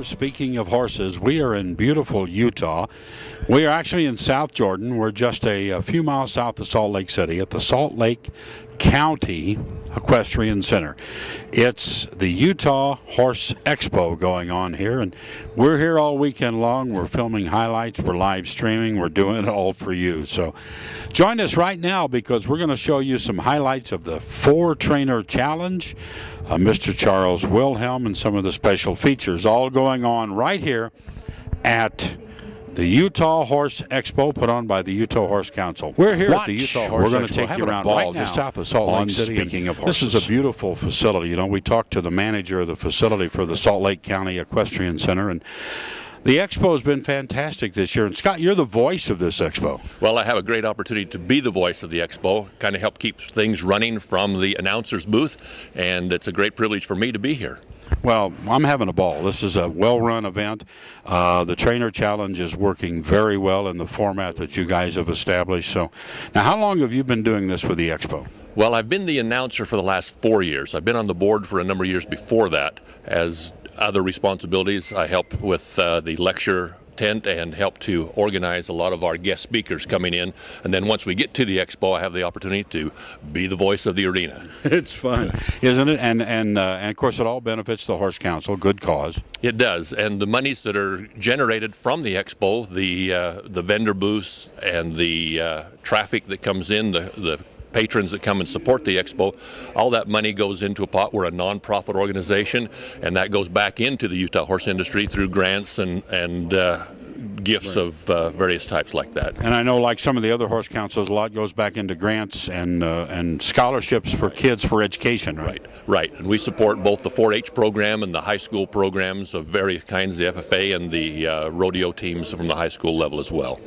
Speaking of horses, we are in beautiful Utah. We are actually in South Jordan. We're just a few miles south of Salt Lake City at the Salt Lake County Equestrian Center. It's the Utah Horse Expo going on here, and we're here all weekend long. We're filming highlights, we're live streaming, we're doing it all for you. So join us right now because we're going to show you some highlights of the 4-Trainer Challenge, Mr. Charles Wilhelm, and some of the special features all going on right here at the Utah Horse Expo, put on by the Utah Horse Council. We're here at the Utah Horse Expo. We're going to take you around right now, just south of Salt Lake City. Speaking of horses, this is a beautiful facility. You know, we talked to the manager of the facility for the Salt Lake County Equestrian Center, and the expo has been fantastic this year. And Scott, you're the voice of this expo. Well, I have a great opportunity to be the voice of the expo, kind of help keep things running from the announcer's booth, and it's a great privilege for me to be here. Well, I'm having a ball. This is a well-run event. The Trainer Challenge is working very well in the format that you guys have established. So, now, how long have you been doing this with the Expo? Well, I've been the announcer for the last 4 years. I've been on the board for a number of years before that. As other responsibilities, I help with the lecture tent and help to organize a lot of our guest speakers coming in. And then once we get to the expo, I have the opportunity to be the voice of the arena. It's fun, isn't it? And of course, it all benefits the Horse Council. Good cause. It does. And the monies that are generated from the expo, the vendor booths and the traffic that comes in, the patrons that come and support the expo, all that money goes into a pot. We're a non-profit organization, and that goes back into the Utah horse industry through grants and gifts of various types like that. And I know, like some of the other horse councils, a lot goes back into grants and scholarships for kids for education, right? Right. And we support both the 4-H program and the high school programs of various kinds, the FFA and the rodeo teams from the high school level as well.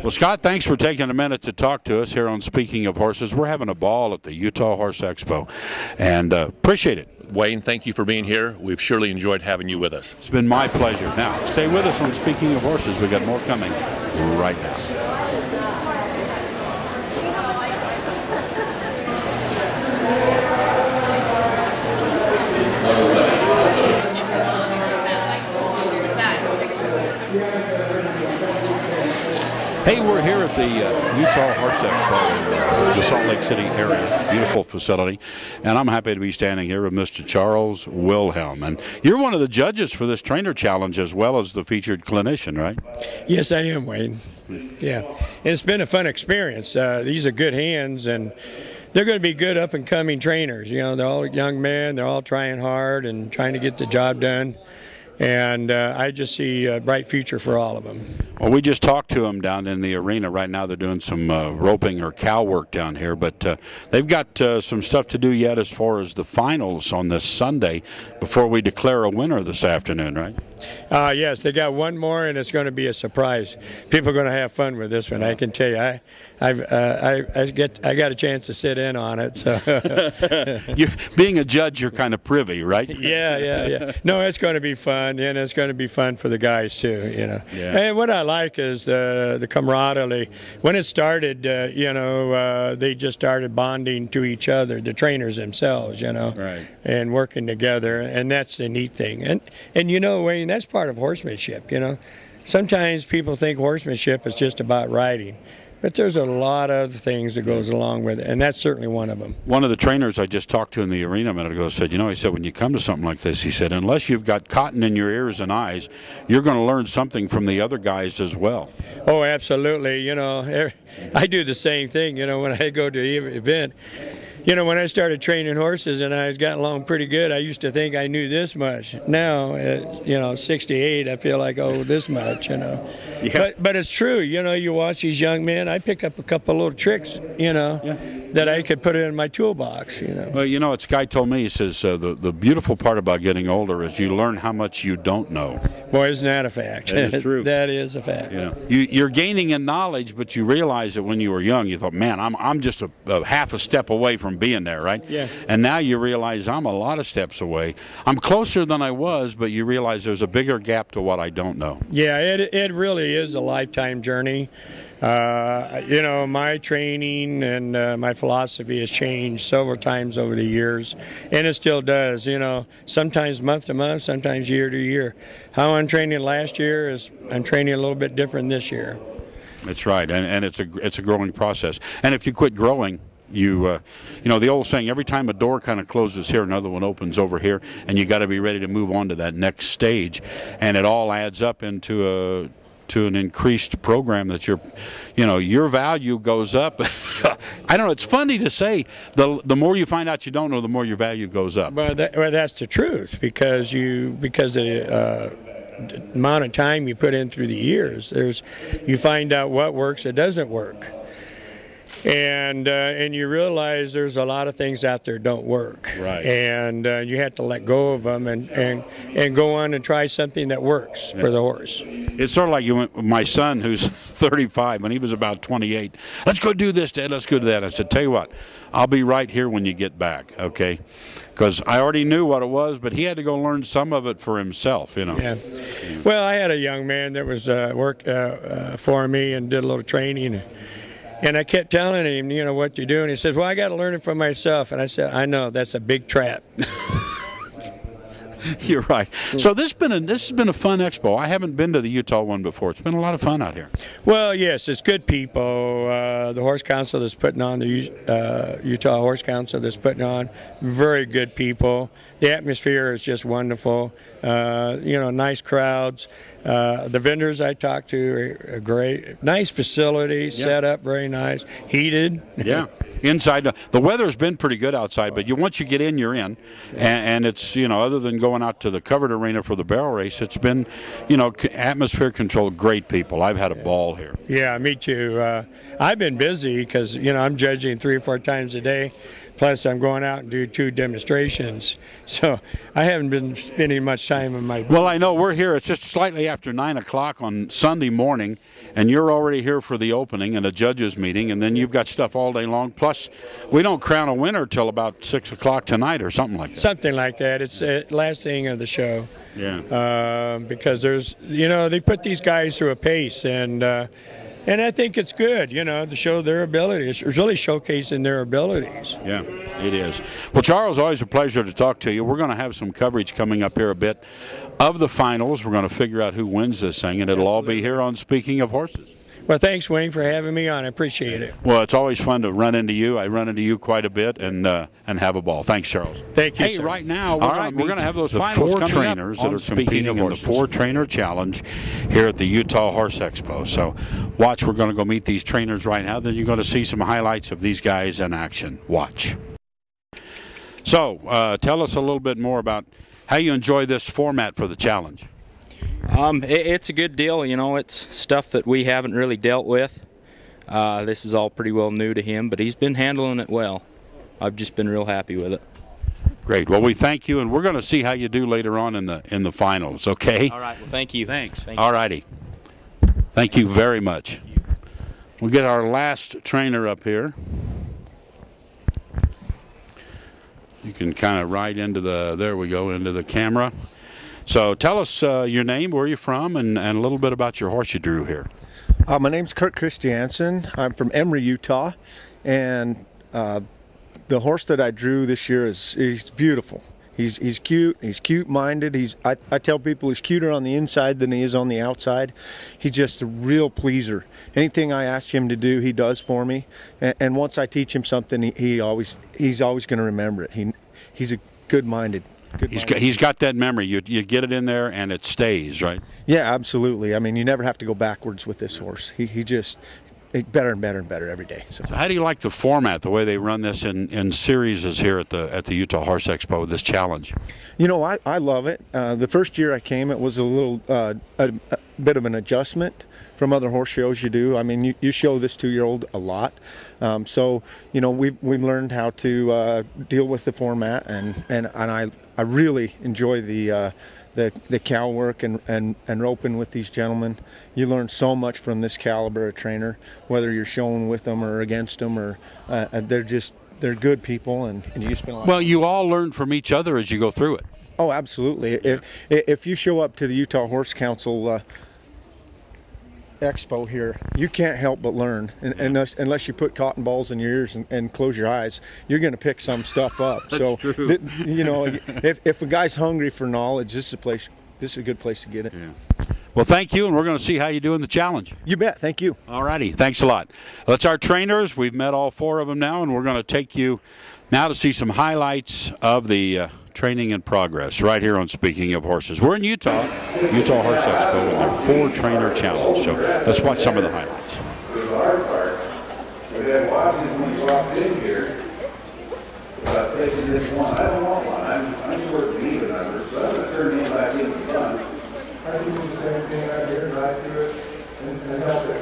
Well, Scott, thanks for taking a minute to talk to us here on Speaking of Horses. We're having a ball at the Utah Horse Expo, and appreciate it. Wayne, thank you for being here. We've surely enjoyed having you with us. It's been my pleasure. Now, stay with us on Speaking of Horses. We've got more coming right now. Hey, we're here at the Utah Horse Expo in the Salt Lake City area, beautiful facility, and I'm happy to be standing here with Mr. Charles Wilhelm. And you're one of the judges for this Trainer Challenge as well as the featured clinician, right? Yes, I am, Wayne. Yeah, and it's been a fun experience. These are good hands, and they're going to be good up-and-coming trainers. You know, they're all young men, they're all trying hard and trying to get the job done. And I just see a bright future for all of them. Well, we just talked to them down in the arena. Right now they're doing some roping or cow work down here, but they've got some stuff to do yet as far as the finals on this Sunday before we declare a winner this afternoon, right? Yes, they got one more, and it's going to be a surprise. People are going to have fun with this one. I can tell you. I got a chance to sit in on it. So, being a judge, you're kind of privy, right? Yeah. No, it's going to be fun, and it's going to be fun for the guys too. You know, and what I like is the camaraderie. When it started, they just started bonding to each other, the trainers themselves, right, and working together, and that's the neat thing. And you know, Wayne, that's part of horsemanship. You know, sometimes people think horsemanship is just about riding. But there's a lot of things that goes along with it, and that's certainly one of them. One of the trainers I just talked to in the arena a minute ago said, he said, when you come to something like this, he said, unless you've got cotton in your ears and eyes, you're going to learn something from the other guys as well. Oh, absolutely. You know, I do the same thing, when I go to an event. When I started training horses and I was gotten along pretty good, I used to think I knew this much. Now, at 68, I feel like, this much, Yeah. But it's true, you watch these young men, I pick up a couple little tricks, that I could put in my toolbox, Well, this guy told me, he says, the beautiful part about getting older is you learn how much you don't know. Boy, isn't that a fact? That is true. That is a fact. You're gaining in knowledge, but you realize that when you were young, you thought, man, I'm just a half a step away from being there, right? Yeah. And now you realize I'm a lot of steps away. I'm closer than I was, but you realize there's a bigger gap to what I don't know. Yeah, it really is a lifetime journey. You know, my training and my philosophy has changed several times over the years, and it still does. You know, sometimes month to month, sometimes year to year. How I'm training last year is I'm training a little bit different this year. That's right, and it's a growing process. And if you quit growing, you know the old saying, every time a door kind of closes here, another one opens over here, and you got to be ready to move on to that next stage, and it all adds up into an increased program that your value goes up. I don't know, it's funny to say, the more you find out you don't know, the more your value goes up. Well, that's the truth, because the amount of time you put in through the years, you find out what works, it doesn't work. And you realize there's a lot of things out there don't work. Right. And you have to let go of them and go on and try something that works for the horse. It's sort of like my son, who's 35, when he was about 28. Let's go do this, Dad. Let's go do that. I said, tell you what, I'll be right here when you get back, okay? Because I already knew what it was, but he had to go learn some of it for himself, you know. Yeah. Well, I had a young man that was work for me and did a little training. And I kept telling him, you know, what you do. And he says, well, I got to learn it for myself. And I said, I know, that's a big trap. You're right. So this has been a fun expo. I haven't been to the Utah one before. It's been a lot of fun out here. Well, yes, it's good people. The Horse Council that's putting on, the Utah Horse Council that's putting on, very good people. The atmosphere is just wonderful. You know, nice crowds. The vendors I talked to are great. Nice facility, set up very nice, heated. Yeah. Inside, the weather's been pretty good outside, but once you get in, you're in. And it's, you know, other than going out to the covered arena for the barrel race, it's been, you know, atmosphere controlled, great people. I've had a ball here. Yeah, me too. I've been busy because, you know, I'm judging 3 or 4 times a day. Plus, I'm going out and do 2 demonstrations. So I haven't been spending much time in my booth. Well, I know we're here. It's just slightly after 9 o'clock on Sunday morning, and you're already here for the opening and a judges meeting, and then you've got stuff all day long. Plus, we don't crown a winner till about 6 o'clock tonight or something like that. Something like that. It's the last thing of the show. Yeah. Because there's, you know, they put these guys through a pace, and I think it's good, you know, to show their abilities. It's really showcasing their abilities. Yeah, it is. Well, Charles, always a pleasure to talk to you. We're going to have some coverage coming up here a bit of the finals. We're going to figure out who wins this thing, and it'll all be here on Speaking of Horses. Well, thanks, Wayne, for having me on. I appreciate it. Well, it's always fun to run into you. I run into you quite a bit and have a ball. Thanks, Charles. Thank you, Hey, sir. right now, we're going to have those finals 4 trainers that are competing in the 4-trainer challenge here at the Utah Horse Expo. So watch, we're going to go meet these trainers right now. Then you're going to see some highlights of these guys in action. Watch. So tell us a little bit more about how you enjoy this format for the challenge. It's a good deal, you know. It's stuff that we haven't really dealt with. This is all pretty well new to him, but he's been handling it well. I've just been real happy with it. Great. Well, we thank you, and we're going to see how you do later on in the finals. Okay. All right. Well, thank you. Thanks. Thank all righty. Thank you very much. We'll get our last trainer up here. You can kind of ride into there we go, into the camera. So tell us your name, where you're from, and a little bit about your horse you drew here. My name's Kurt Christiansen. I'm from Emory, Utah, and the horse that I drew this year he's beautiful. He's cute. He's cute-minded. I tell people he's cuter on the inside than he is on the outside. He's just a real pleaser. Anything I ask him to do, he does for me. And once I teach him something, he's always going to remember it. He's a good-minded. He's got that memory. You get it in there and it stays, right? Yeah, absolutely. I mean, you never have to go backwards with this horse. He just better and better and better every day. So how do you like the format, the way they run this in series here at the Utah Horse Expo, this challenge? You know, I love it. The first year I came, it was a little a bit of an adjustment from other horse shows you do. I mean, you show this 2-year-old a lot. So, you know, we've learned how to deal with the format, and I really enjoy the cow work and roping with these gentlemen. You learn so much from this caliber of trainer, whether you're showing with them or against them, or they're good people, and you spend a lot. Well, you all learn from each other as you go through it. Oh, absolutely. If you show up to the Utah Horse Council Expo here, you can't help but learn. And unless you put cotton balls in your ears and close your eyes, you're going to pick some stuff up. That's true. You know, if a guy's hungry for knowledge, this is a good place to get it. Yeah. Well, thank you, and we're going to see how you do in the challenge. You bet. Thank you. All righty. Thanks a lot. That's our trainers. We've met all 4 of them now, and we're going to take you now to see some highlights of the training in progress right here on Speaking of Horses. We're in Utah Horse Expo with their 4-trainer challenge. So let's watch some of the highlights. The hard part, we had watches when you walked in here about taking this one. I don't want one. I'm working even numbers, so I'm going to turn him back in the front. I can do the same thing right here, right to it, and help it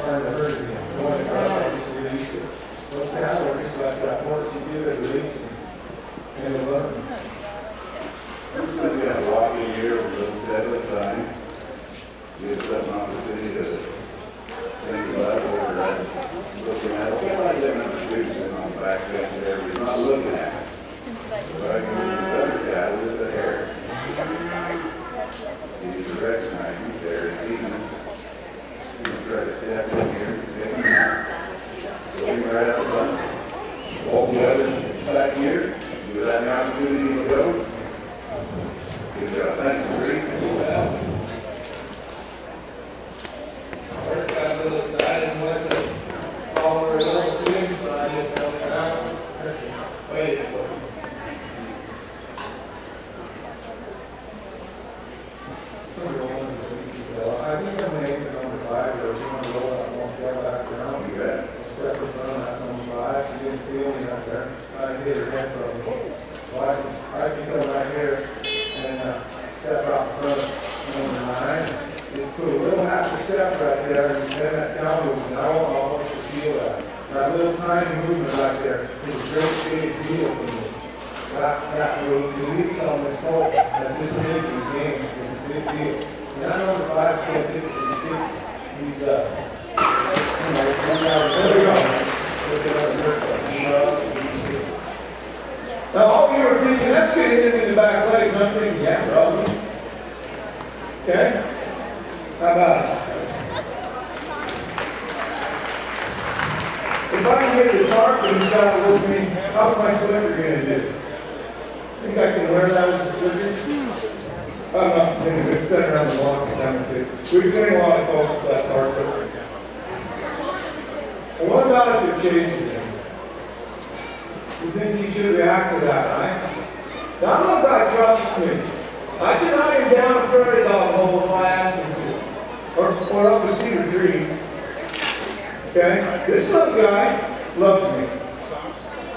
find the herd again. When it's out, I just release it. What's happening is like that horse you give it, release it, and it'll learn. Everybody's got to walk in here a little step at a time. Give them an opportunity to think about it or looking at it. Why is that number 2 sitting on the back bench there? We're not looking at it. But I can use the other guy with the hair. He's recognizing he's there. He's even try to step in here. Take him out. Go right up front. Hold the other back here. Give that an opportunity to go. Good job. Thanks for reading that. First got a little excited with it. All over a little swing, so I just held it out. Wait for it. I think I'm going to aim number 5, or if you want to roll that one tail back down, you bet. Step in front of that number 5. She didn't feel me up there. I hit her head from me. So I can come right here and step out front of number 9. Just put a little half a step right there and then that down movement. I want almost to feel that. That little tiny movement right there is a great big deal for me. That will release on this horse at this stage of the game is a big deal. And I know the 5 can't get to the 6. He's, there we go. Look at that. Now, all of you are thinking, that's getting him in the back legs. I'm thinking, yeah, probably. Okay? How about it? If I can get the tarp in the saddle with me, how's my slipper going to do? Think I can wear that as a slipper? I'm not thinking it's been around a long time too. We've seen a lot of folks with that tarp. And what about if it chases him? You think he should react to that, right? Now, I don't know if I trust me. I deny him down a prairie dog hole if I ask him to. Or up a cedar tree. Okay? This little guy loves me.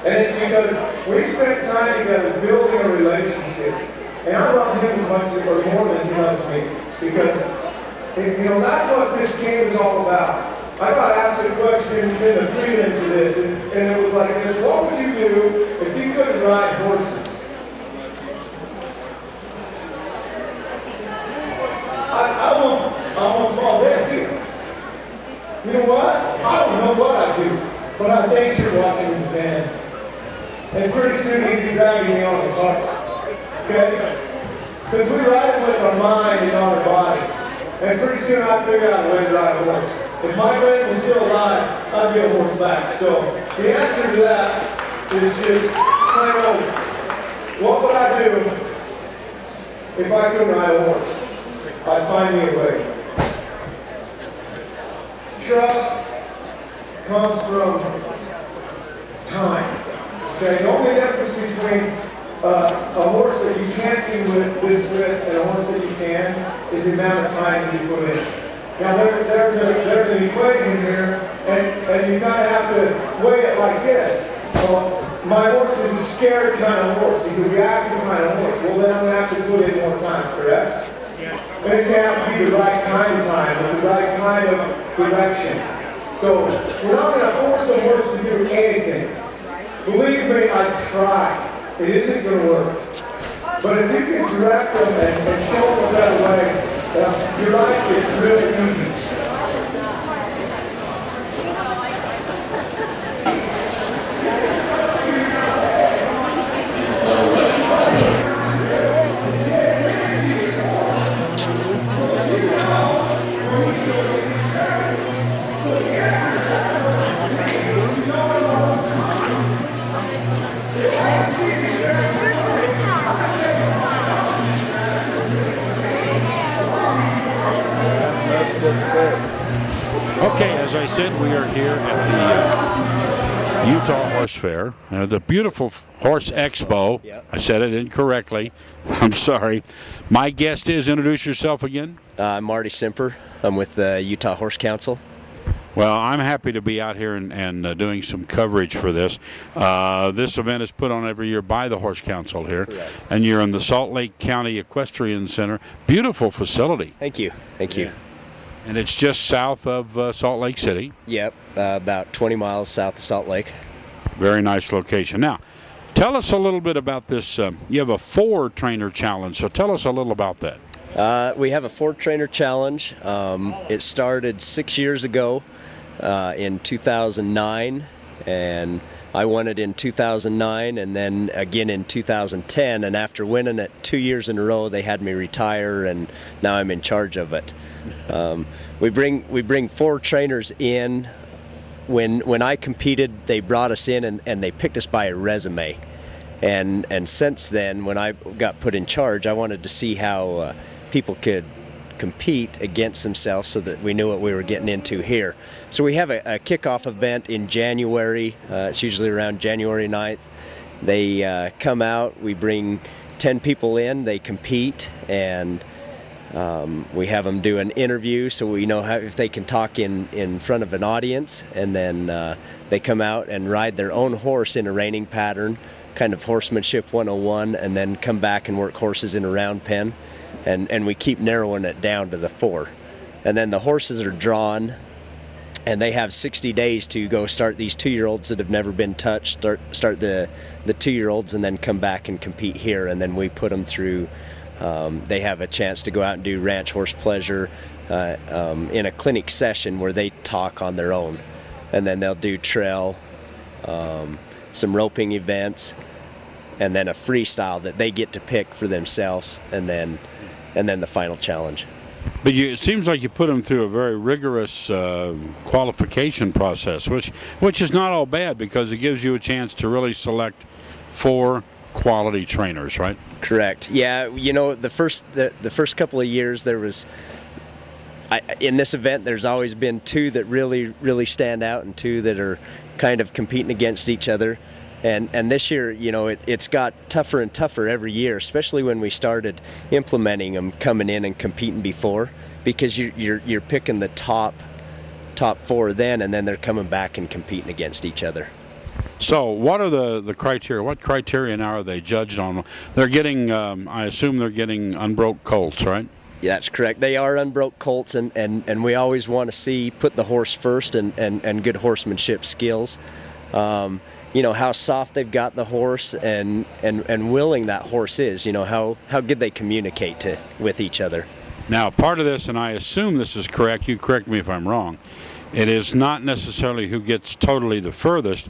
And it's because we spent time together building a relationship. And I love him as much or more than he loves me. Because, you know, that's what this game is all about. I got asked a question in the prelims to this, and it was like this: what would you do if you couldn't ride horses? I almost fall dead too. You know what? I don't know what I'd do, but I think you're watching the band. And pretty soon he'd be dragging me on the car. Okay? Because we ride with our mind and our body. And pretty soon I'd figure out a way to ride a horse. If my friend was still alive, I'd be a horseback. So the answer to that is just plain old. What would I do if I couldn't ride a horse? I'd find me a way. Trust comes from time. Okay, the only difference between a horse that you can't do this with and a horse that you can is the amount of time you put in. Now there's an equation here, and you kind of have to weigh it like this. Well, my horse is a scared kind of horse. He's a reactive kind of horse. Well, then I'm going to have to put in more time, correct? And it can have to be the right kind of time, with the right kind of direction. So we're not going to force a horse to do anything. Believe me, I tried. It isn't going to work. But if you can direct them and show them a better way, your life is really easy. Okay, as I said, we are here at the Utah Horse Fair, the beautiful Horse Expo. Yep. I said it incorrectly. I'm sorry. My guest is, introduce yourself again. I'm Marty Simper. I'm with the Utah Horse Council. Well, I'm happy to be out here and doing some coverage for this. This event is put on every year by the Horse Council here. Correct. And you're in the Salt Lake County Equestrian Center. Beautiful facility. Thank you. Thank you. And it's just south of Salt Lake City. Yep, about 20 miles south of Salt Lake. Very nice location. Now, tell us a little bit about this. You have a 4-trainer challenge, so tell us a little about that. We have a 4-trainer challenge. It started 6 years ago in 2009, and I won it in 2009 and then again in 2010, and after winning it 2 years in a row, they had me retire, and now I'm in charge of it. We bring 4 trainers in. When I competed, they brought us in and they picked us by a resume. And since then, when I got put in charge, I wanted to see how people could compete against themselves so that we knew what we were getting into here. So we have a kickoff event in January. It's usually around January 9th. They come out, we bring 10 people in, they compete, and we have them do an interview so we know if they can talk in front of an audience, and then they come out and ride their own horse in a reining pattern, kind of horsemanship 101, and then come back and work horses in a round pen, and we keep narrowing it down to the 4. And then the horses are drawn, and they have 60 days to go start these 2-year-olds that have never been touched, start the 2-year-olds, and then come back and compete here, and then we put them through. They have a chance to go out and do ranch horse pleasure in a clinic session where they talk on their own, and then they'll do trail, some roping events, and then a freestyle that they get to pick for themselves, and then the final challenge. But it seems like you put them through a very rigorous qualification process, which is not all bad because it gives you a chance to really select 4 quality trainers, right? Correct. Yeah, you know, the first couple of years there was, in this event, there's always been 2 that really stand out and 2 that are kind of competing against each other. And this year, you know, it's got tougher and tougher every year, especially when we started implementing them coming in and competing before, because you're picking the top 4 then, and then they're coming back and competing against each other. So what are the criteria? What criteria now are they judged on? They're getting, I assume they're getting unbroke colts, right? Yeah, that's correct. They are unbroke colts, and we always want to put the horse first and good horsemanship skills. You know, how soft they've got the horse and willing that horse is, you know, how good they communicate with each other. Now, part of this, and I assume this is correct, you correct me if I'm wrong, it is not necessarily who gets totally the furthest,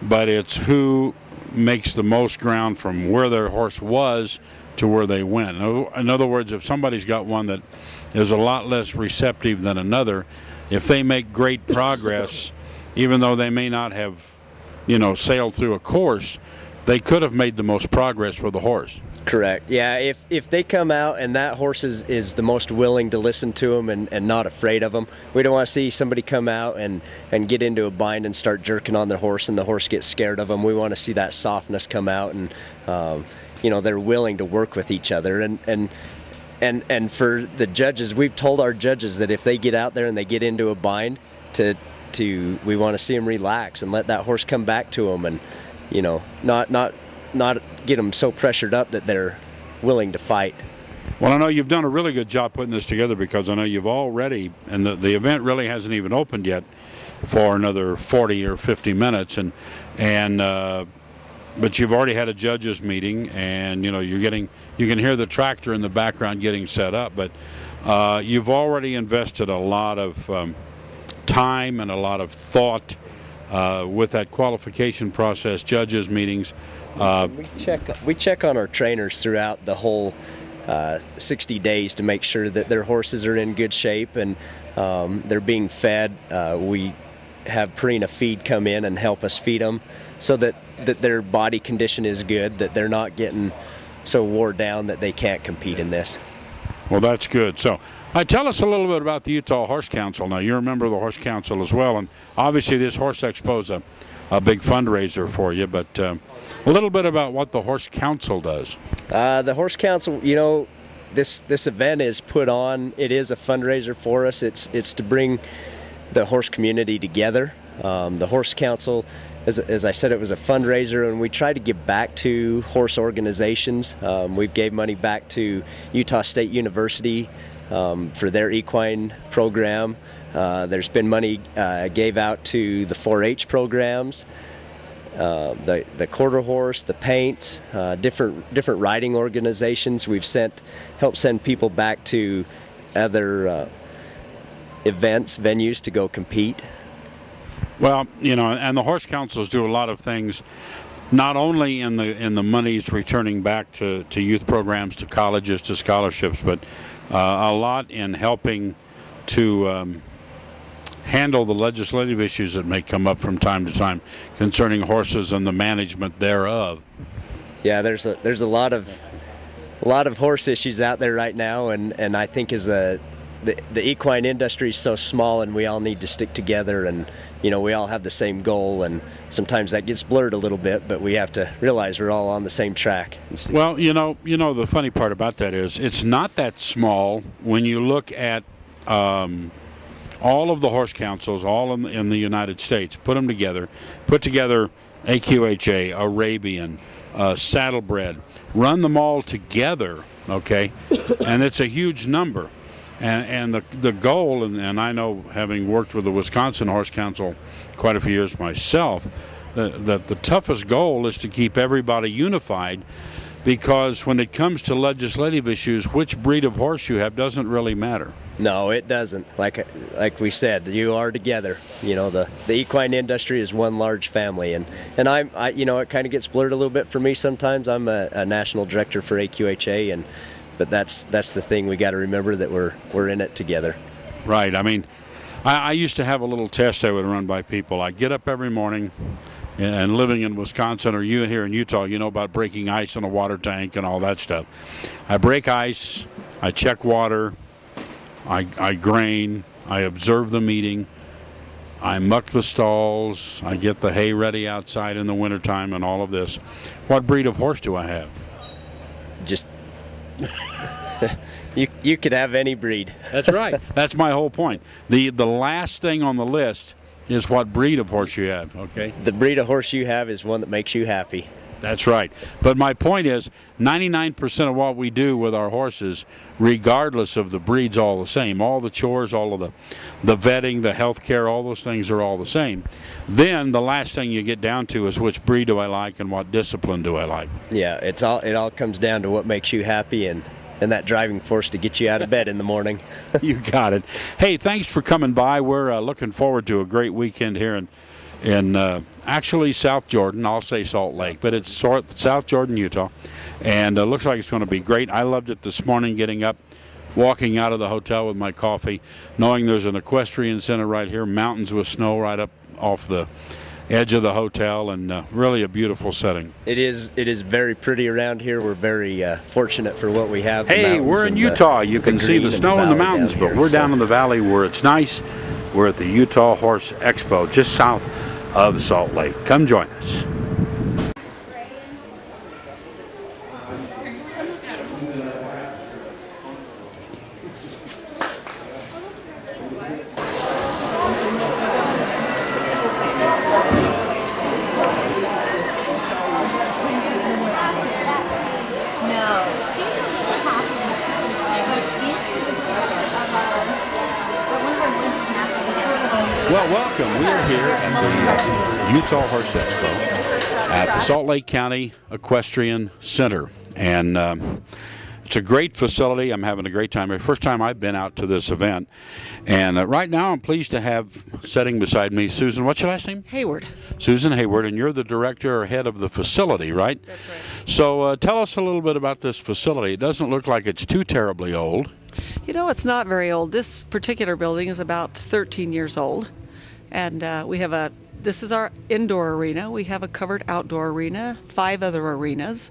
but it's who makes the most ground from where their horse was to where they went. In other words, if somebody's got one that is a lot less receptive than another, if they make great progress, even though they may not have, you know, sailed through a course, they could have made the most progress with the horse. Correct. Yeah, if they come out and that horse is the most willing to listen to them and not afraid of them, we don't want to see somebody come out and get into a bind and start jerking on their horse and the horse gets scared of them. We want to see that softness come out, and you know, they're willing to work with each other. And for the judges, we've told our judges that if they get out there and they get into a bind, we want to see them relax and let that horse come back to them, and you know, not get them so pressured up that they're willing to fight. Well, I know you've done a really good job putting this together, because I know you've already, and the event really hasn't even opened yet for another 40 or 50 minutes, but you've already had a judges meeting, and you know, you can hear the tractor in the background getting set up, but you've already invested a lot of time and a lot of thought with that qualification process, judges meetings. We check on our trainers throughout the whole 60 days to make sure that their horses are in good shape and they're being fed. We have Purina Feed come in and help us feed them so that their body condition is good, that they're not getting so wore down that they can't compete in this. Well, that's good. So, tell us a little bit about the Utah Horse Council. Now, you're a member of the Horse Council as well, and obviously this Horse Expo is a big fundraiser for you, but a little bit about what the Horse Council does. The Horse Council, you know, this event is put on. It is a fundraiser for us. It's to bring the horse community together. The Horse Council, as I said, it was a fundraiser, and we try to give back to horse organizations. We gave money back to Utah State University for their equine program. There's been money gave out to the 4-H programs, the quarter horse, the paints, different riding organizations. We've helped send people back to other events, venues to go compete. Well, you know, and the horse councils do a lot of things, not only in the monies returning back to youth programs, to colleges, to scholarships, but a lot in helping to handle the legislative issues that may come up from time to time concerning horses and the management thereof. Yeah, there's a lot of horse issues out there right now, and I think as the equine industry is so small, and we all need to stick together, and you know, we all have the same goal, and sometimes that gets blurred a little bit, but we have to realize we're all on the same track. Well, you know, the funny part about that is it's not that small when you look at all of the horse councils, all in the United States. Put together AQHA, Arabian, Saddlebred, run them all together, okay? And it's a huge number. And the goal, and I know, having worked with the Wisconsin Horse Council quite a few years myself, that the toughest goal is to keep everybody unified, because when it comes to legislative issues, which breed of horse you have doesn't really matter. No, it doesn't. Like we said, you are together. You know, the equine industry is one large family, and I you know, it kind of gets blurred a little bit for me sometimes. I'm a national director for AQHA, but that's the thing, we got to remember that we're in it together. Right. I mean, I used to have a little test I would run by people. I get up every morning, and living in Wisconsin, or you here in Utah, you know about breaking ice in a water tank and all that stuff. I break ice, I check water, I grain, I observe the meeting, I muck the stalls, I get the hay ready outside in the wintertime and all of this. What breed of horse do I have? Just you could have any breed. That's right. That's my whole point. The last thing on the list is what breed of horse you have, okay? The breed of horse you have is one that makes you happy. That's right. But my point is 99% of what we do with our horses, regardless of the breeds, all the same. All the chores, all of the vetting, the health care, all those things are all the same. Then the last thing you get down to is which breed do I like and what discipline do I like. Yeah, it all comes down to what makes you happy and that driving force to get you out of bed in the morning. You got it. Hey, thanks for coming by. We're looking forward to a great weekend here in actually South Jordan. I'll say Salt Lake, but it's South Jordan, Utah, and looks like it's going to be great. I loved it this morning, getting up, walking out of the hotel with my coffee, knowing there's an equestrian center right here, mountains with snow right up off the edge of the hotel, and really a beautiful setting. It is very pretty around here. We're very fortunate for what we have. Hey, we're in Utah. You can see the snow in the mountains, but we're down in the valley where it's nice. We're at the Utah Horse Expo, just south of Salt Lake. Come join us. Well, welcome. We are here at the Utah Horse Expo at the Salt Lake County Equestrian Center. And it's a great facility. I'm having a great time. First time I've been out to this event. And right now I'm pleased to have sitting beside me Susan, what's your last name? Hayward. Susan Hayward, and you're the director or head of the facility, right? That's right. So tell us a little bit about this facility. It doesn't look like it's too terribly old. You know, it's not very old. This particular building is about 13 years old. And this is our indoor arena. We have a covered outdoor arena, 5 other arenas.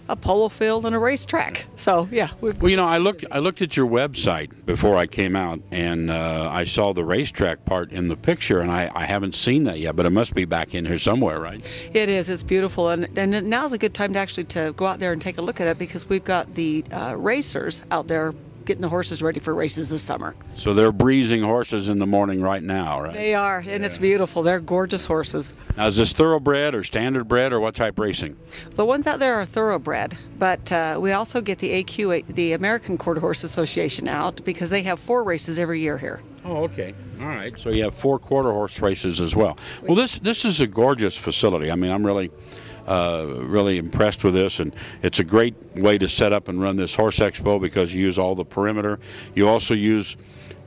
a polo field and a racetrack. So yeah. Well, you know, I looked at your website before I came out, and I saw the racetrack part in the picture, and I haven't seen that yet, but it must be back in here somewhere, right? It is. It's beautiful, and now's a good time to actually to go out there and take a look at it, because we've got the racers out there getting the horses ready for races this summer. So they're breezing horses in the morning right now, right? They are, and it's beautiful. They're gorgeous horses. Now, is this thoroughbred or standard bred, or what type racing? The ones out there are thoroughbred, but we also get the AQ, the American Quarter Horse Association, out because they have 4 races every year here. Oh, okay. All right. So you have 4 quarter horse races as well. Well, this is a gorgeous facility. I mean, I'm really impressed with this, and it's a great way to set up and run this horse expo because you use all the perimeter. You also use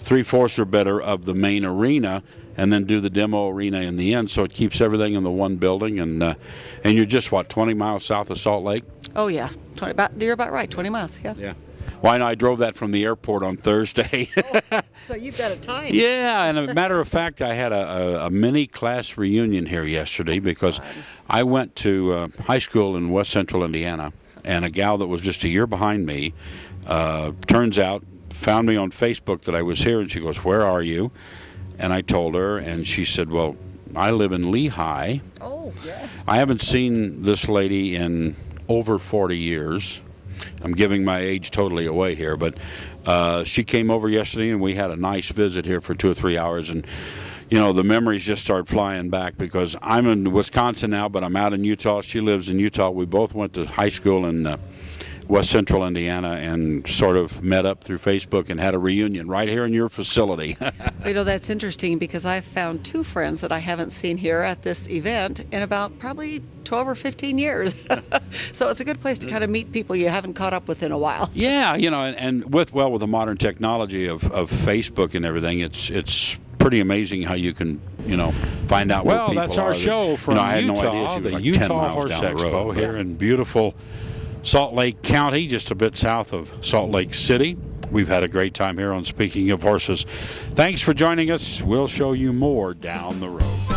3/4 or better of the main arena, and then do the demo arena in the end, so it keeps everything in the one building. And you're just, what, 20 miles south of Salt Lake? Oh yeah, you're about right, 20 miles. Yeah. Yeah. Why not? I drove that from the airport on Thursday. So you've got a time. Yeah, and a matter of fact, I had a mini class reunion here yesterday because I went to high school in West Central Indiana, and a gal that was just a year behind me, turns out, found me on Facebook that I was here, and she goes, "Where are you?" And I told her, and she said, "Well, I live in Lehigh." Oh, yes. I haven't seen this lady in over 40 years. I'm giving my age totally away here, but she came over yesterday, and we had a nice visit here for 2 or 3 hours, and you know, the memories just start flying back because I'm in Wisconsin now, but I'm out in Utah. She lives in Utah. We both went to high school in West Central Indiana and sort of met up through Facebook and had a reunion right here in your facility. You know, that's interesting because I've found 2 friends that I haven't seen here at this event in about probably 12 or 15 years. So it's a good place to kind of meet people you haven't caught up with in a while. Yeah, you know, and with the modern technology of Facebook and everything, it's pretty amazing how you can, you know, find out where people are. Well, that's our show from Utah, I had no idea she was like Utah Horse Expo here in beautiful Salt Lake County, just a bit south of Salt Lake City. We've had a great time here on Speaking of Horses. Thanks for joining us. We'll show you more down the road.